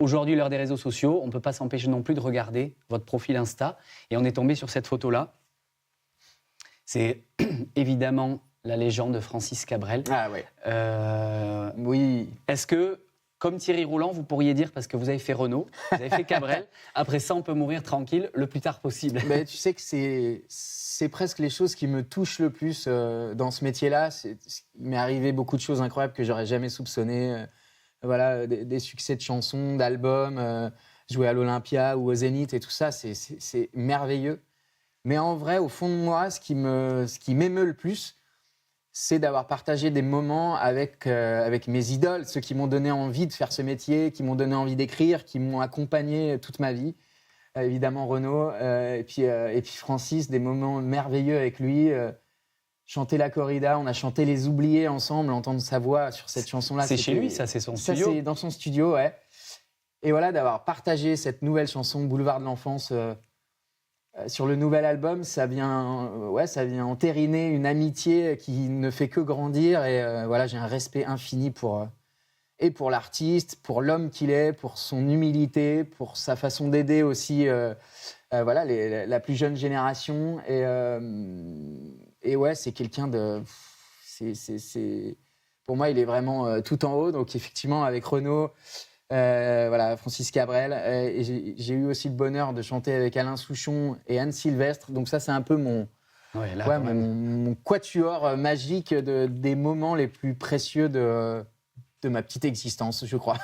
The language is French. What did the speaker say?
aujourd'hui, l'heure des réseaux sociaux, on ne peut pas s'empêcher non plus de regarder votre profil Insta. Et on est tombé sur cette photo-là. C'est évidemment la légende de Francis Cabrel. Ah ouais. Oui. Est-ce que, comme Thierry Roland, vous pourriez dire, parce que vous avez fait Renault, vous avez fait Cabrel, après ça, on peut mourir tranquille le plus tard possible? Tu sais que c'est presque les choses qui me touchent le plus dans ce métier-là. Il m'est arrivé beaucoup de choses incroyables que j'aurais jamais soupçonnées. Voilà, des succès de chansons, d'albums, jouer à l'Olympia ou au Zénith et tout ça, c'est merveilleux. Mais en vrai, au fond de moi, ce qui m'émeut le plus, c'est d'avoir partagé des moments avec mes idoles, ceux qui m'ont donné envie de faire ce métier, qui m'ont donné envie d'écrire, qui m'ont accompagné toute ma vie. Évidemment Renaud, et puis Francis, des moments merveilleux avec lui. Chanter la corrida, on a chanté Les Oubliés ensemble, entendre sa voix sur cette chanson-là. C'est chez lui, ça, c'est son studio. Ça, c'est dans son studio, ouais. Et voilà, d'avoir partagé cette nouvelle chanson, Boulevard de l'Enfance, sur le nouvel album, ça vient entériner une amitié qui ne fait que grandir. Et voilà, j'ai un respect infini pour l'artiste, pour l'homme qu'il est, pour son humilité, pour sa façon d'aider aussi la plus jeune génération. Et ouais, c'est quelqu'un de... Pour moi, il est vraiment tout en haut. Donc effectivement, avec Renaud, Francis Cabrel. Et j'ai eu aussi le bonheur de chanter avec Alain Souchon et Anne Sylvestre. Donc ça, c'est un peu mon quatuor magique des moments les plus précieux de ma petite existence, je crois.